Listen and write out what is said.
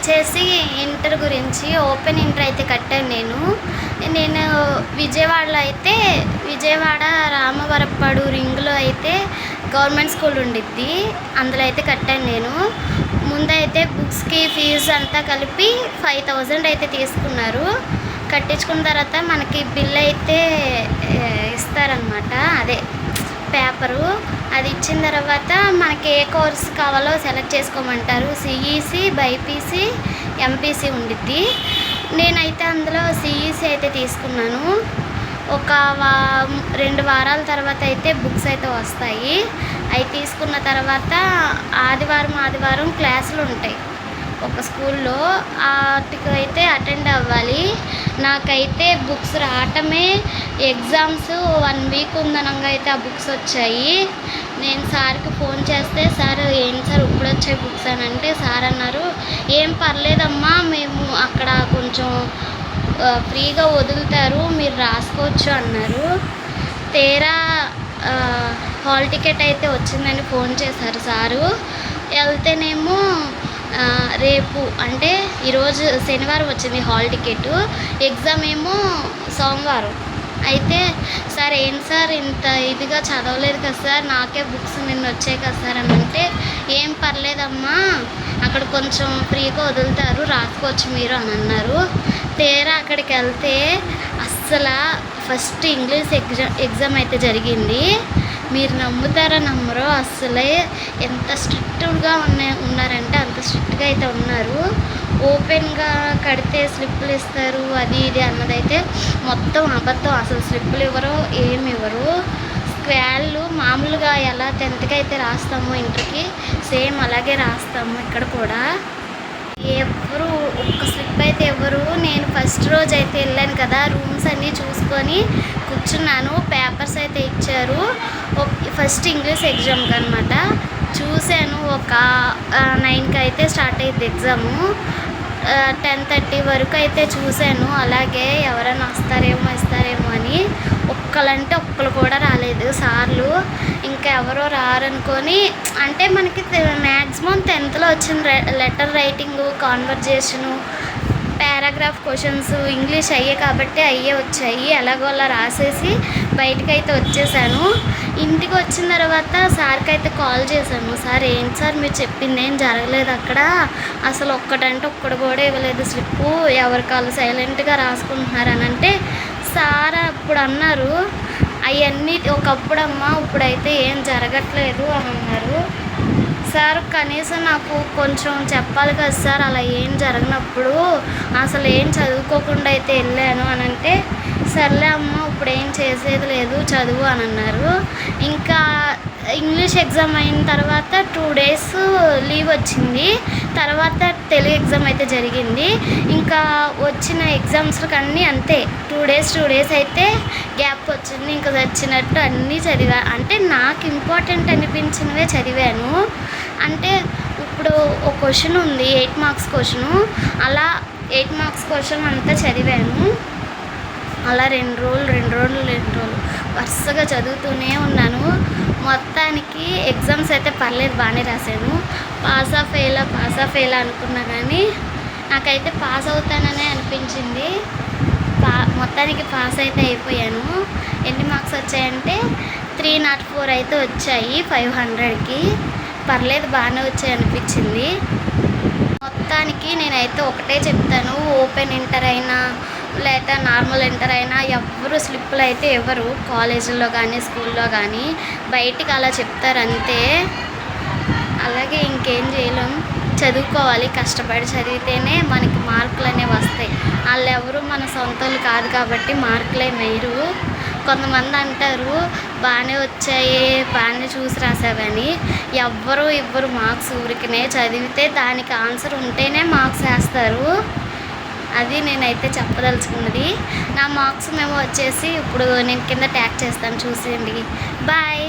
వచ్చేసి ఇంటర్ గురించి open inter అయితే కట్టాను నేను విజయవాడలో అయితే విజయవాడ రామవరప్పాడు రింగ్లో అయితే గవర్నమెంట్ స్కూల్ ఉండిద్ది, అందులో అయితే కట్టాను నేను. ముందైతే బుక్స్కి ఫీజు అంతా కలిపి 5000 అయితే తీసుకున్నారు. కట్టించుకున్న తర్వాత మనకి బిల్ అయితే ఇస్తారనమాట, అదే పేపరు. అది ఇచ్చిన తర్వాత మనకి ఏ కోర్స్ కావాలో సెలెక్ట్ చేసుకోమంటారు. సిఈసి, బైపీసీ, ఎంపీసీ ఉండిద్ది. నేనైతే అందులో సిఈసి అయితే తీసుకున్నాను. ఒక 2 వారాల తర్వాత అయితే బుక్స్ అయితే వస్తాయి. అవి తీసుకున్న తర్వాత ఆదివారం క్లాసులు ఉంటాయి ఒక స్కూల్లో, వాటికి అయితే అటెండ్ అవ్వాలి. నాకైతే బుక్స్ రావటమే ఎగ్జామ్స్ 1 వీక్ ఉందనంగా అయితే ఆ బుక్స్ వచ్చాయి. నేను సార్కి ఫోన్ చేస్తే, సార్ ఏంటి సార్ ఇప్పుడు వచ్చాయి బుక్స్ అని అంటే, సార్ అన్నారు ఏం పర్లేదమ్మా, మేము అక్కడ కొంచెం ఫ్రీగా వదులుతారు, మీరు రాసుకోవచ్చు అన్నారు. తీరా హాల్ టికెట్ అయితే వచ్చిందని ఫోన్ చేశారు సారు. వెళ్తేనేమో రేపు అంటే ఈరోజు శనివారం వచ్చింది హాల్ టికెట్, ఎగ్జామ్ ఏమో సోమవారం. అయితే సార్ ఏంటి సార్ ఇంత ఇదిగా చదవలేదు కదా సార్, నాకే బుక్స్ నిన్న వచ్చాయి కదా సార్ అని అంటే, ఏం పర్లేదమ్మా అక్కడ కొంచెం ఫ్రీగా వదులుతారు, రాసుకోవచ్చు మీరు అని అన్నారు. తీరా అక్కడికి వెళ్తే అస్సలు ఫస్ట్ ఇంగ్లీష్ ఎగ్జామ్ అయితే జరిగింది. మీరు నమ్ముతారా నమ్మరో, అస్సలే ఎంత స్ట్రిక్ట్గా ఉన్నారంటే అంత స్ట్రిక్ట్గా అయితే ఉన్నారు. ఓపెన్గా కడితే స్లిప్పులు ఇస్తారు, అది ఇది అన్నదైతే మొత్తం అబద్ధం. అసలు స్లిప్పులు ఇవ్వరు, ఏమి ఇవ్వరు. స్క్వాళ్ళు మామూలుగా ఎలా 10th అయితే రాస్తామో ఇంటర్కి సేమ్ అలాగే రాస్తాము ఇక్కడ కూడా. ఎవరు ఒక్క స్లిప్ అయితే ఎవరు. నేను ఫస్ట్ రోజు అయితే వెళ్ళాను కదా, రూమ్స్ అన్నీ చూసుకొని కూర్చున్నాను. పేపర్స్ అయితే ఇచ్చారు ఫస్ట్ ఇంగ్లీష్ ఎగ్జామ్కి అనమాట. చూశాను, ఒక 9కి అయితే స్టార్ట్ అయ్యింది ఎగ్జాము. 10:30 వరకు అయితే చూశాను. అలాగే ఎవరైనా ఇస్తారేమో అని. ఒక్కరు కూడా రాలేదు సార్లు. ఇంకా ఎవరో రారనుకొని, అంటే మనకి మ్యాక్సిమం 10thలో వచ్చిన letter writing, conversation, paragraph questions English అయ్యే కాబట్టి అయ్యే వచ్చాయి. ఎలాగో అలా రాసేసి బయటకైతే వచ్చేసాను. ఇంటికి వచ్చిన తర్వాత సార్కి అయితే కాల్ చేశాను, సార్ ఏంటి సార్ మీరు చెప్పింది ఏం జరగలేదు అక్కడ, అసలు ఒక్కడు కూడా ఇవ్వలేదు స్లిప్పు, ఎవరి కాళ్ళు సైలెంట్గా రాసుకుంటున్నారు అని అంటే, సార్ అప్పుడు అన్నారు అవన్నీ ఒకప్పుడమ్మా, ఇప్పుడైతే ఏం జరగట్లేదు అని అన్నారు. సార్ కనీసం నాకు కొంచెం చెప్పాలి కదా సార్, అలా ఏం జరగనప్పుడు అసలు ఏం చదువుకోకుండా అయితే వెళ్ళాను అని అంటే, సర్లే అమ్మ ఇప్పుడు ఏం చేసేది లేదు చదువు అని అన్నారు. ఇంకా ఇంగ్లీష్ ఎగ్జామ్ అయిన తర్వాత 2 days లీవ్ వచ్చింది. తర్వాత తెలుగు ఎగ్జామ్ అయితే జరిగింది. ఇంకా వచ్చిన ఎగ్జామ్స్కి అన్నీ అంతే, 2 days అయితే గ్యాప్ వచ్చింది. ఇంకా వచ్చినట్టు అన్నీ చదివా, అంటే నాకు ఇంపార్టెంట్ అనిపించినవే చదివాను. అంటే ఇప్పుడు ఒక క్వశ్చన్ ఉంది 8 marks క్వశ్చను, అలా 8 marks క్వశ్చన్ అంతా చదివాను. అలా 2 రోజులు వరుసగా చదువుతూనే ఉన్నాను. మొత్తానికి ఎగ్జామ్స్ అయితే పర్లేదు, బాగానే రాశాను. పాస్ ఫెయిల్ అనుకున్నా కానీ నాకైతే పాస్ అవుతాననే అనిపించింది. మొత్తానికి పాస్ అయితే అయిపోయాను. ఎన్ని మార్క్స్ వచ్చాయంటే 304 అయితే వచ్చాయి 500కి. పర్లేదు, బాగానే వచ్చాయి అనిపించింది. మొత్తానికి నేనైతే ఒకటే చెప్తాను, ఓపెన్ ఇంటర్ అయినా లేదా నార్మల్ ఇంటర్ అయినా ఎవరు స్లిప్పులు అయితే ఎవరు, కాలేజీల్లో కానీ స్కూల్లో కానీ బయటికి అలా చెప్తారు అంతే. అలాగే ఇంకేం చేయలేం, చదువుకోవాలి, కష్టపడి చదివితేనే మనకి మార్కులు అనేవి వస్తాయి. వాళ్ళు ఎవరు మన సొంతలు కాదు కాబట్టి మార్కులే వేయరు. కొంతమంది అంటారు బాగానే వచ్చాయి, బాగానే చూసి రాసావని. ఎవ్వరు ఇవ్వరు మార్క్స్, ఊరికినే చదివితే దానికి ఆన్సర్ ఉంటేనే మార్క్స్ వేస్తారు. అది నేనైతే చెప్పదలుచుకున్నది. నా మార్క్స్ మేము వచ్చేసి ఇప్పుడు నేను కింద ట్యాగ్ చేస్తాను, చూసేయండి. బాయ్.